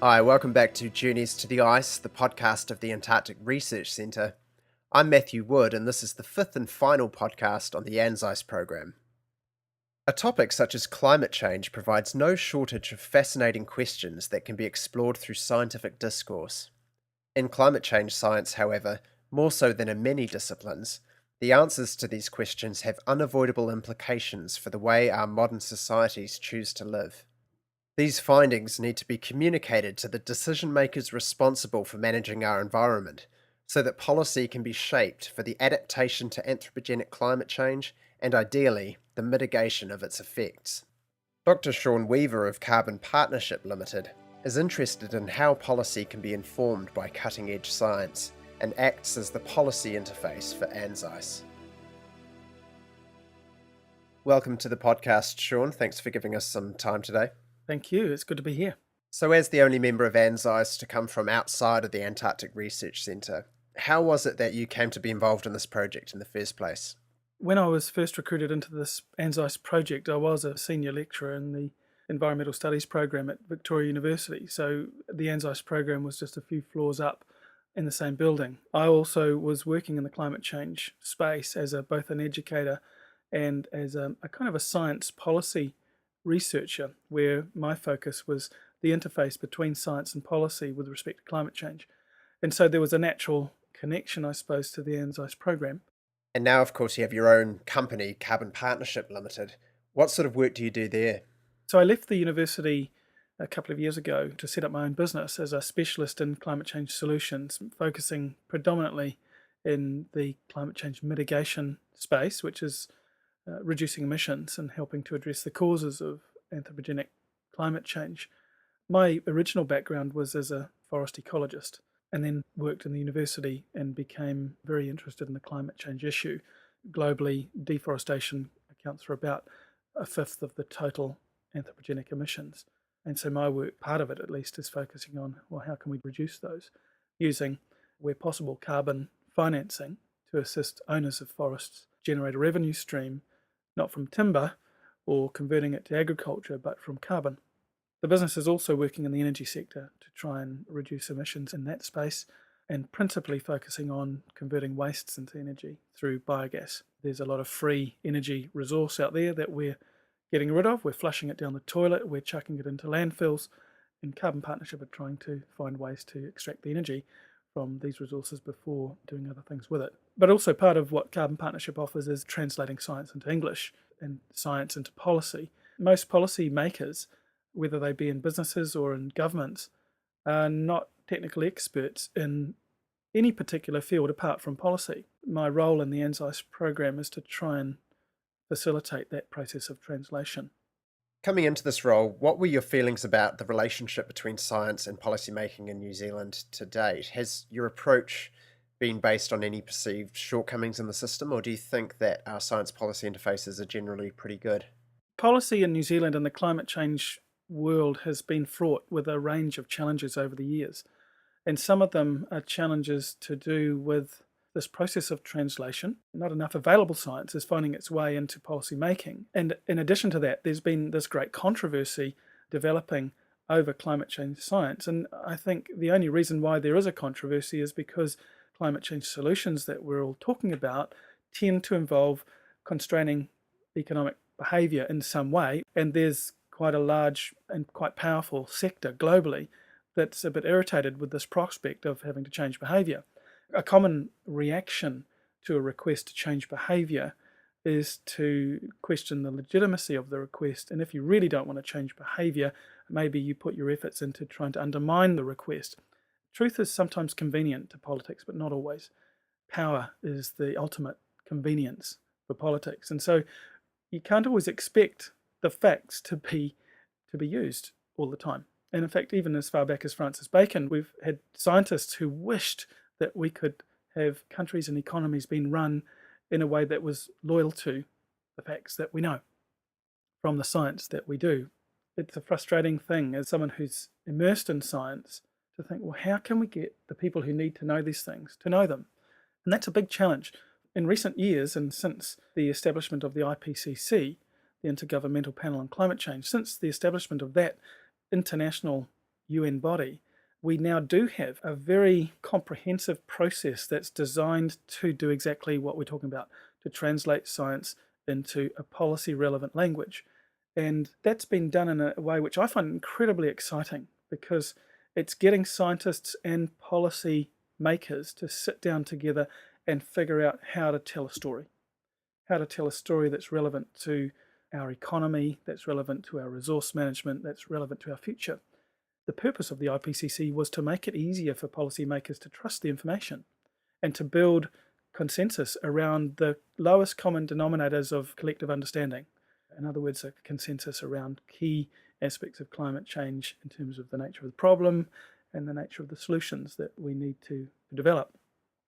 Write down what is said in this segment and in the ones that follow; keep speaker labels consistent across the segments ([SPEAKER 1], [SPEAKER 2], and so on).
[SPEAKER 1] Hi, welcome back to Journeys to the Ice, the podcast of the Antarctic Research Centre. I'm Matthew Wood, and this is the fifth and final podcast on the ANZICE program. A topic such as climate change provides no shortage of fascinating questions that can be explored through scientific discourse. In climate change science, however, more so than in many disciplines, the answers to these questions have unavoidable implications for the way our modern societies choose to live. These findings need to be communicated to the decision makers responsible for managing our environment, so that policy can be shaped for the adaptation to anthropogenic climate change and, ideally, the mitigation of its effects. Dr. Sean Weaver of Carbon Partnership Limited is interested in how policy can be informed by cutting-edge science and acts as the policy interface for ANZICE. Welcome to the podcast, Sean. Thanks for giving us some time today.
[SPEAKER 2] Thank you. It's good to be here.
[SPEAKER 1] So as the only member of ANZICE to come from outside of the Antarctic Research Centre, how was it that you came to be involved in this project in the first place?
[SPEAKER 2] When I was first recruited into this ANZICE project, I was a senior lecturer in the Environmental Studies program at Victoria University. So the ANZICE program was just a few floors up in the same building. I also was working in the climate change space as both an educator and as a kind of a science policy researcher, where my focus was the interface between science and policy with respect to climate change. And so there was a natural connection, I suppose, to the ANZICE program.
[SPEAKER 1] And now, of course, you have your own company, Carbon Partnership Limited. What sort of work do you do there?
[SPEAKER 2] So I left the university a couple of years ago to set up my own business as a specialist in climate change solutions, focusing predominantly in the climate change mitigation space, which is reducing emissions and helping to address the causes of anthropogenic climate change. My original background was as a forest ecologist, and then worked in the university and became very interested in the climate change issue. Globally, deforestation accounts for about a fifth of the total anthropogenic emissions. And so my work, part of it at least, is focusing on, well, how can we reduce those using, where possible, carbon financing to assist owners of forests generate a revenue stream, not from timber or converting it to agriculture, but from carbon. The business is also working in the energy sector to try and reduce emissions in that space, and principally focusing on converting wastes into energy through biogas. There's a lot of free energy resource out there that we're getting rid of. We're flushing it down the toilet, we're chucking it into landfills, and Carbon Partnership are trying to find ways to extract the energy from these resources before doing other things with it. But also part of what Carbon Partnership offers is translating science into English and science into policy. Most policy makers, whether they be in businesses or in governments, are not technical experts in any particular field apart from policy. My role in the ANZICE program is to try and facilitate that process of translation.
[SPEAKER 1] Coming into this role, what were your feelings about the relationship between science and policymaking in New Zealand to date? Has your approach been based on any perceived shortcomings in the system, or do you think that our science policy interfaces are generally pretty good?
[SPEAKER 2] Policy in New Zealand and the climate change world has been fraught with a range of challenges over the years. And some of them are challenges to do with this process of translation. Not enough available science is finding its way into policy making. And in addition to that, there's been this great controversy developing over climate change science. And I think the only reason why there is a controversy is because climate change solutions that we're all talking about tend to involve constraining economic behaviour in some way. And there's quite a large and quite powerful sector globally that's a bit irritated with this prospect of having to change behaviour. A common reaction to a request to change behaviour is to question the legitimacy of the request. And if you really don't want to change behaviour, maybe you put your efforts into trying to undermine the request. Truth is sometimes convenient to politics, but not always. Power is the ultimate convenience for politics. And so you can't always expect the facts to be used all the time. And in fact, even as far back as Francis Bacon, we've had scientists who wished that we could have countries and economies being run in a way that was loyal to the facts that we know from the science that we do. It's a frustrating thing as someone who's immersed in science to think, well, how can we get the people who need to know these things to know them? And that's a big challenge. In recent years, and since the establishment of the IPCC, the Intergovernmental Panel on Climate Change, since the establishment of that international UN body, we now do have a very comprehensive process that's designed to do exactly what we're talking about, to translate science into a policy relevant language. And that's been done in a way which I find incredibly exciting, because it's getting scientists and policy makers to sit down together and figure out how to tell a story, that's relevant to our economy, that's relevant to our resource management, that's relevant to our future. The purpose of the IPCC was to make it easier for policymakers to trust the information and to build consensus around the lowest common denominators of collective understanding. In other words, a consensus around key aspects of climate change in terms of the nature of the problem and the nature of the solutions that we need to develop.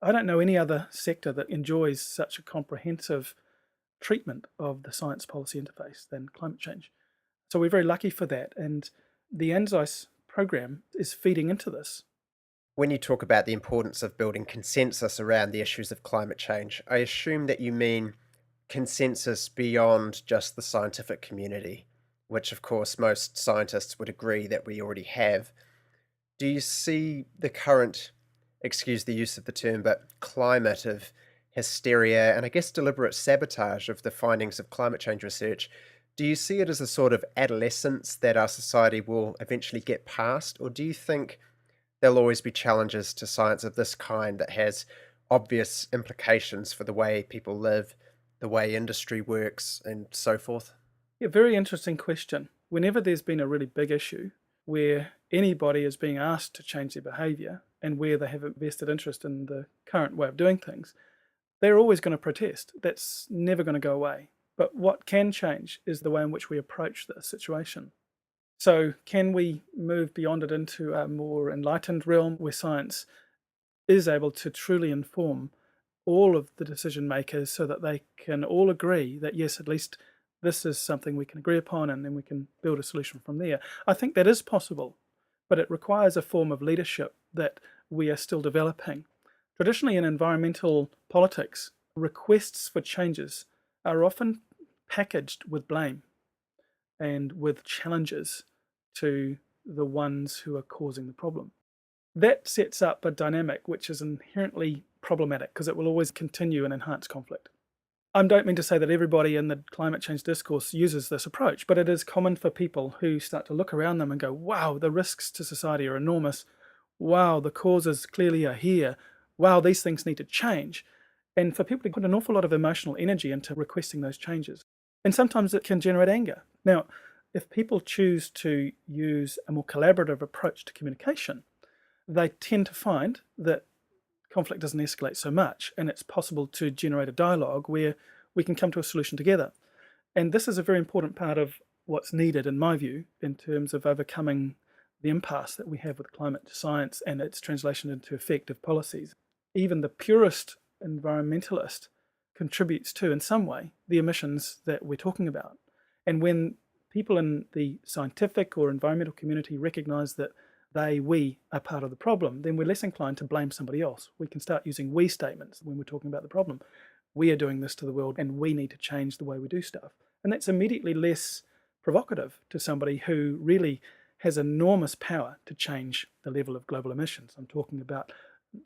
[SPEAKER 2] I don't know any other sector that enjoys such a comprehensive treatment of the science policy interface than climate change. So we're very lucky for that, and the ANZICE program is feeding into this.
[SPEAKER 1] When you talk about the importance of building consensus around the issues of climate change, I assume that you mean consensus beyond just the scientific community, which of course most scientists would agree that we already have. Do you see the current, excuse the use of the term, but climate of hysteria and I guess deliberate sabotage of the findings of climate change research? Do you see it as a sort of adolescence that our society will eventually get past, or do you think there'll always be challenges to science of this kind that has obvious implications for the way people live, the way industry works, and so forth?
[SPEAKER 2] Yeah, very interesting question. Whenever there's been a really big issue where anybody is being asked to change their behaviour and where they have a vested interest in the current way of doing things, they're always going to protest. That's never going to go away. But what can change is the way in which we approach the situation. So can we move beyond it into a more enlightened realm where science is able to truly inform all of the decision makers so that they can all agree that, yes, at least this is something we can agree upon, and then we can build a solution from there? I think that is possible, but it requires a form of leadership that we are still developing. Traditionally, in environmental politics, requests for changes are often packaged with blame and with challenges to the ones who are causing the problem. That sets up a dynamic which is inherently problematic, because it will always continue and enhance conflict. I don't mean to say that everybody in the climate change discourse uses this approach, but it is common for people who start to look around them and go, wow, the risks to society are enormous. Wow, the causes clearly are here. Wow, these things need to change. And for people to put an awful lot of emotional energy into requesting those changes. And sometimes it can generate anger. Now, if people choose to use a more collaborative approach to communication, they tend to find that conflict doesn't escalate so much, and it's possible to generate a dialogue where we can come to a solution together. And this is a very important part of what's needed, in my view, in terms of overcoming the impasse that we have with climate science and its translation into effective policies. Even the purest environmentalist contributes to, in some way, the emissions that we're talking about. And when people in the scientific or environmental community recognize that we are part of the problem, then we're less inclined to blame somebody else. We can start using we statements when we're talking about the problem. We are doing this to the world, and we need to change the way we do stuff. And that's immediately less provocative to somebody who really has enormous power to change the level of global emissions. I'm talking about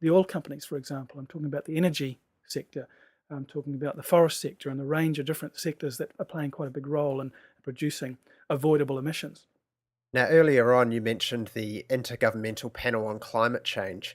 [SPEAKER 2] the oil companies, for example. I'm talking about the energy sector. I'm talking about the forest sector and the range of different sectors that are playing quite a big role in producing avoidable emissions.
[SPEAKER 1] Now, earlier on, you mentioned the Intergovernmental Panel on Climate Change.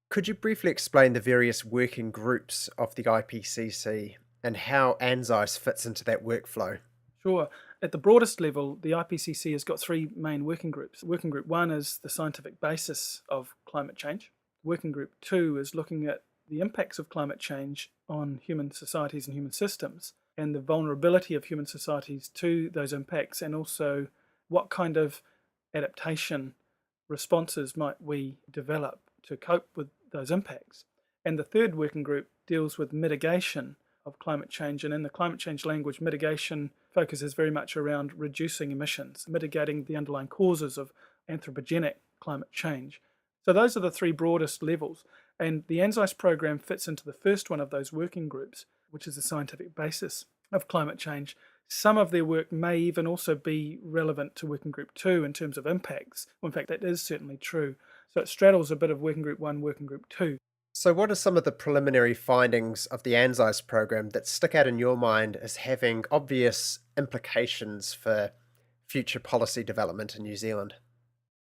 [SPEAKER 1] Could you briefly explain the various working groups of the IPCC and how ANZICE fits into that workflow?
[SPEAKER 2] Sure. At the broadest level, the IPCC has got three main working groups. Working Group 1 is the scientific basis of climate change. Working Group 2 is looking at the impacts of climate change on human societies and human systems, and the vulnerability of human societies to those impacts, and also what kind of adaptation responses might we develop to cope with those impacts. And the third working group deals with mitigation of climate change, and in the climate change language, mitigation focuses very much around reducing emissions, mitigating the underlying causes of anthropogenic climate change. So those are the three broadest levels, and the ANZICE program fits into the first one of those working groups, which is the scientific basis of climate change, Some of their work may even also be relevant to Working Group 2 in terms of impacts. Well, in fact, that is certainly true. So it straddles a bit of Working Group 1, Working Group 2.
[SPEAKER 1] So, what are some of the preliminary findings of the ANZICE program that stick out in your mind as having obvious implications for future policy development in New Zealand?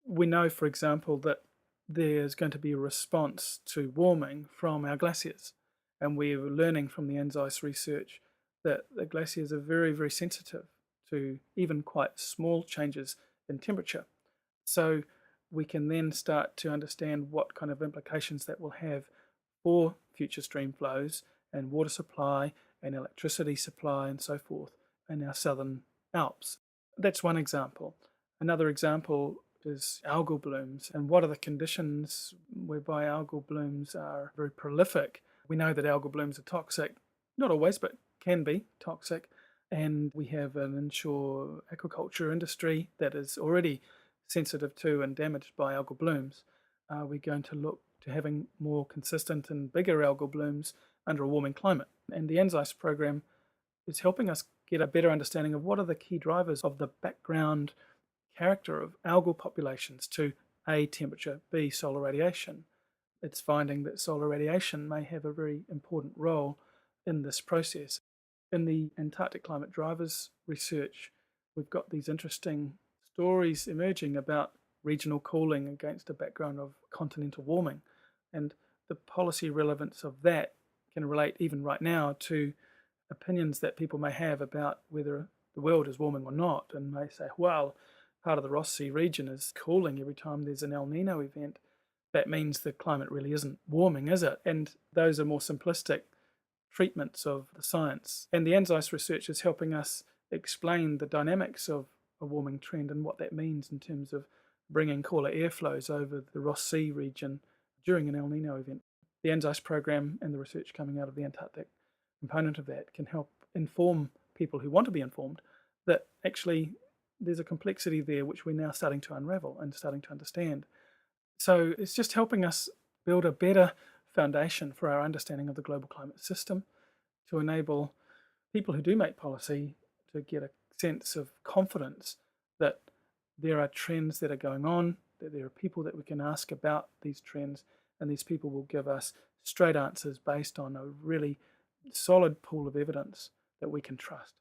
[SPEAKER 2] We know, for example, that there's going to be a response to warming from our glaciers. And we're learning from the ANZICE research that the glaciers are very, very sensitive to even quite small changes in temperature. So we can then start to understand what kind of implications that will have for future stream flows and water supply and electricity supply and so forth in our southern Alps. That's one example. Another example is algal blooms, and what are the conditions whereby algal blooms are very prolific. We know that algal blooms are toxic, not always, but can be toxic, and we have an inshore aquaculture industry that is already sensitive to and damaged by algal blooms. We're going to look to having more consistent and bigger algal blooms under a warming climate. And the ANZICE program is helping us get a better understanding of what are the key drivers of the background character of algal populations to A, temperature, B, solar radiation. It's finding that solar radiation may have a very important role in this process. In the Antarctic climate drivers research, we've got these interesting stories emerging about regional cooling against a background of continental warming. And the policy relevance of that can relate even right now to opinions that people may have about whether the world is warming or not, and may say, well, part of the Ross Sea region is cooling every time there's an El Nino event. That means the climate really isn't warming, is it? And those are more simplistic treatments of the science. And the ANZICE research is helping us explain the dynamics of a warming trend and what that means in terms of bringing cooler airflows over the Ross Sea region during an El Nino event. The ANZICE program and the research coming out of the Antarctic component of that can help inform people who want to be informed that actually there's a complexity there which we're now starting to unravel and starting to understand. So it's just helping us build a better foundation for our understanding of the global climate system to enable people who do make policy to get a sense of confidence that there are trends that are going on, that there are people that we can ask about these trends, and these people will give us straight answers based on a really solid pool of evidence that we can trust.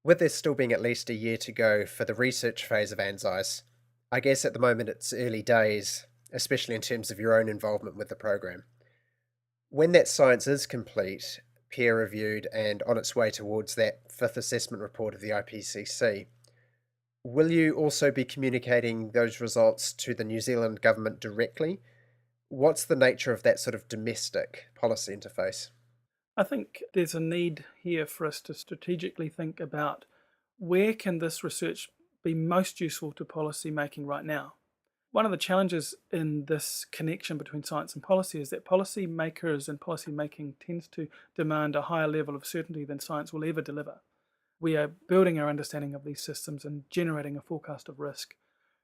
[SPEAKER 1] With there still being at least a year to go for the research phase of ANZICE, I guess at the moment it's early days, especially in terms of your own involvement with the program. When that science is complete, peer-reviewed, and on its way towards that fifth assessment report of the IPCC, will you also be communicating those results to the New Zealand government directly? What's the nature of that sort of domestic policy interface?
[SPEAKER 2] I think there's a need here for us to strategically think about where can this research be most useful to policy making right now. One of the challenges in this connection between science and policy is that policy makers and policy making tends to demand a higher level of certainty than science will ever deliver. We are building our understanding of these systems and generating a forecast of risk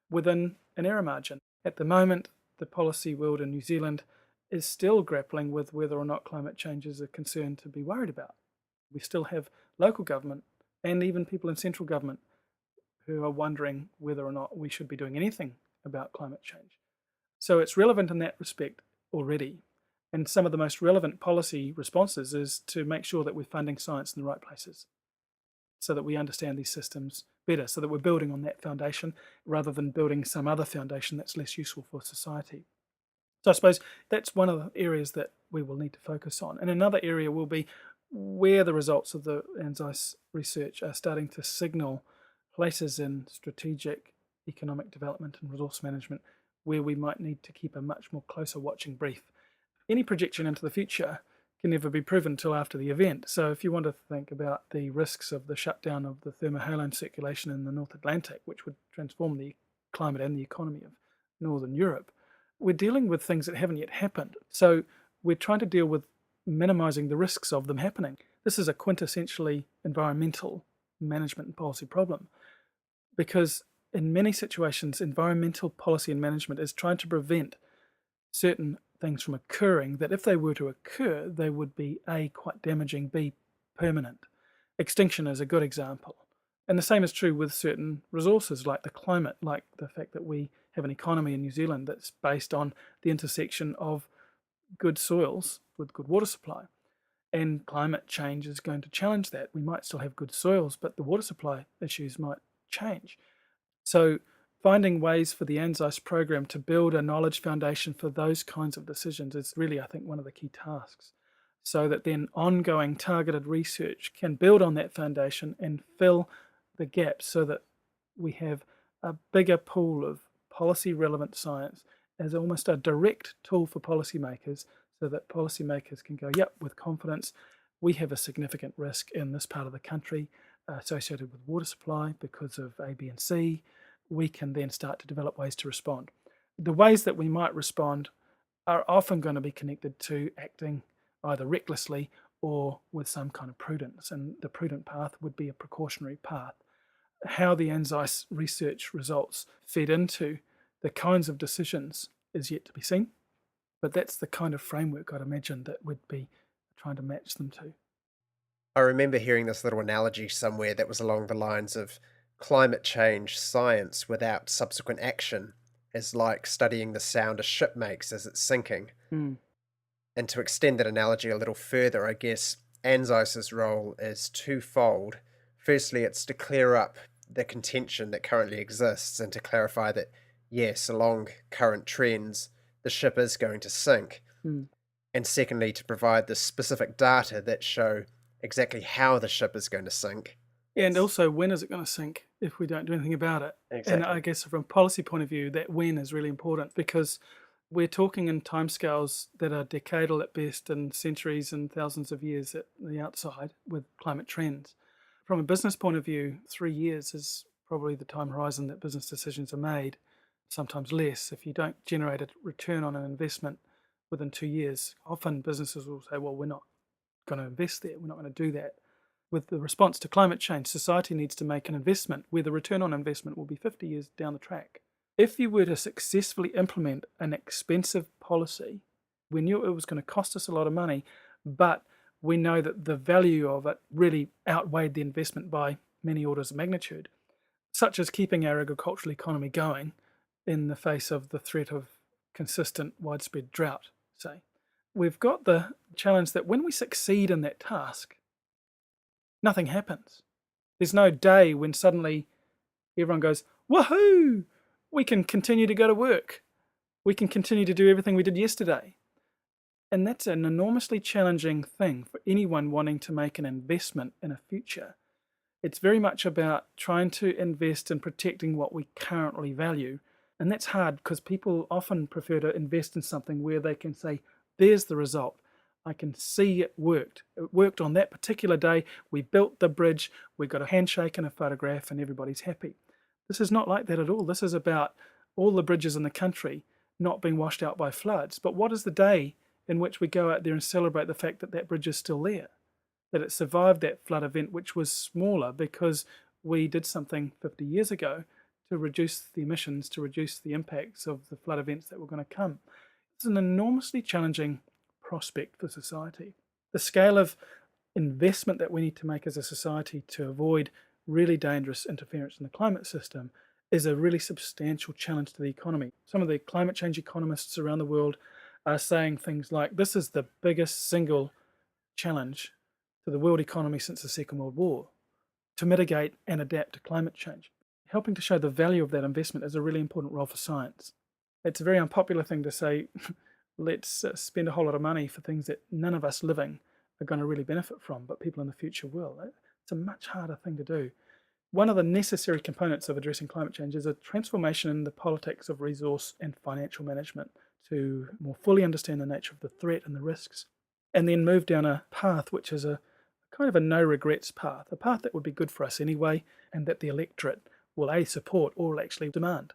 [SPEAKER 2] within an error margin. At the moment, the policy world in New Zealand is still grappling with whether or not climate change is a concern to be worried about. We still have local government and even people in central government who are wondering whether or not we should be doing anything about climate change. So it's relevant in that respect already. And some of the most relevant policy responses is to make sure that we're funding science in the right places so that we understand these systems better, so that we're building on that foundation rather than building some other foundation that's less useful for society. So I suppose that's one of the areas that we will need to focus on. And another area will be where the results of the ANZICE research are starting to signal places in strategic economic development and resource management where we might need to keep a much more closer watching brief. Any projection into the future can never be proven until after the event. So if you want to think about the risks of the shutdown of the thermohaline circulation in the North Atlantic, which would transform the climate and the economy of Northern Europe, we're dealing with things that haven't yet happened. So we're trying to deal with minimizing the risks of them happening. This is a quintessentially environmental management and policy problem because in many situations, environmental policy and management is trying to prevent certain things from occurring that if they were to occur, they would be A, quite damaging, B, permanent. Extinction is a good example. And the same is true with certain resources like the climate, like the fact that we have an economy in New Zealand that's based on the intersection of good soils with good water supply. And climate change is going to challenge that. We might still have good soils, but the water supply issues might change. So finding ways for the ANZICE program to build a knowledge foundation for those kinds of decisions is really, I think, one of the key tasks, so that then ongoing targeted research can build on that foundation and fill the gaps so that we have a bigger pool of policy relevant science as almost a direct tool for policymakers, so that policymakers can go, yep, with confidence, we have a significant risk in this part of the country associated with water supply because of A, B, and C. We can then start to develop ways to respond. The ways that we might respond are often going to be connected to acting either recklessly or with some kind of prudence, and the prudent path would be a precautionary path. How the ANZICE research results fed into the kinds of decisions is yet to be seen, but that's the kind of framework I'd imagine that we'd be trying to match them to.
[SPEAKER 1] I remember hearing this little analogy somewhere that was along the lines of climate change science without subsequent action is like studying the sound a ship makes as it's sinking.
[SPEAKER 2] Mm.
[SPEAKER 1] And to extend that analogy a little further, I guess ANZICE's role is twofold. Firstly, it's to clear up the contention that currently exists and to clarify that, yes, along current trends, the ship is going to sink.
[SPEAKER 2] Mm.
[SPEAKER 1] And secondly, to provide the specific data that show exactly how the ship is going to sink.
[SPEAKER 2] And also, when is it going to sink if we don't do anything about it?
[SPEAKER 1] Exactly.
[SPEAKER 2] And I guess from a policy point of view, that when is really important, because we're talking in timescales that are decadal at best and centuries and thousands of years at the outside with climate trends. From a business point of view, 3 years is probably the time horizon that business decisions are made, sometimes less. If you don't generate a return on an investment within 2 years, often businesses will say, well, we're not going to invest there, we're not going to do that. With the response to climate change, society needs to make an investment where the return on investment will be 50 years down the track. If you were to successfully implement an expensive policy, we knew it was going to cost us a lot of money, but we know that the value of it really outweighed the investment by many orders of magnitude, such as keeping our agricultural economy going in the face of the threat of consistent widespread drought, say. We've got the challenge that when we succeed in that task, nothing happens. There's no day when suddenly everyone goes, woohoo, we can continue to go to work. We can continue to do everything we did yesterday. And that's an enormously challenging thing for anyone wanting to make an investment in a future. It's very much about trying to invest in protecting what we currently value. And that's hard because people often prefer to invest in something where they can say, there's the result. I can see it worked. It worked on that particular day. We built the bridge. We got a handshake and a photograph and everybody's happy. This is not like that at all. This is about all the bridges in the country not being washed out by floods. But what is the day in which we go out there and celebrate the fact that that bridge is still there, that it survived that flood event, which was smaller because we did something 50 years ago to reduce the emissions, to reduce the impacts of the flood events that were going to come. It's an enormously challenging prospect for society. The scale of investment that we need to make as a society to avoid really dangerous interference in the climate system is a really substantial challenge to the economy. Some of the climate change economists around the world are saying things like, this is the biggest single challenge to the world economy since the Second World War, to mitigate and adapt to climate change. Helping to show the value of that investment is a really important role for science. It's a very unpopular thing to say, let's spend a whole lot of money for things that none of us living are going to really benefit from, but people in the future will. It's a much harder thing to do. One of the necessary components of addressing climate change is a transformation in the politics of resource and financial management to more fully understand the nature of the threat and the risks, and then move down a path which is a kind of a no regrets path, a path that would be good for us anyway, and that the electorate will A, support or will actually demand.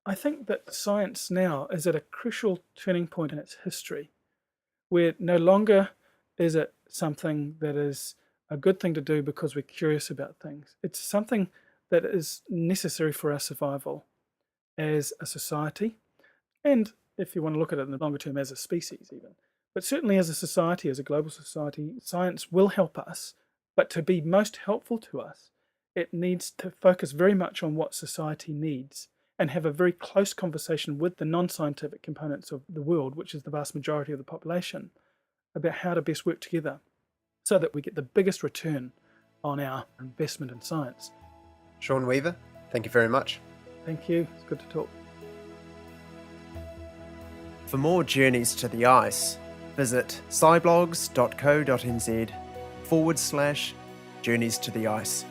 [SPEAKER 2] I think that science now is at a crucial turning point in its history, where no longer is it something that is a good thing to do because we're curious about things. It's something that is necessary for our survival as a society, and if you want to look at it in the longer term, as a species even. But certainly as a society, as a global society, science will help us, but to be most helpful to us, it needs to focus very much on what society needs and have a very close conversation with the non-scientific components of the world, which is the vast majority of the population, about how to best work together so that we get the biggest return on our investment in science.
[SPEAKER 1] Sean Weaver, thank you very much.
[SPEAKER 2] Thank you. It's good to talk.
[SPEAKER 1] For more Journeys to the Ice, visit sciblogs.co.nz/Journeys to the Ice.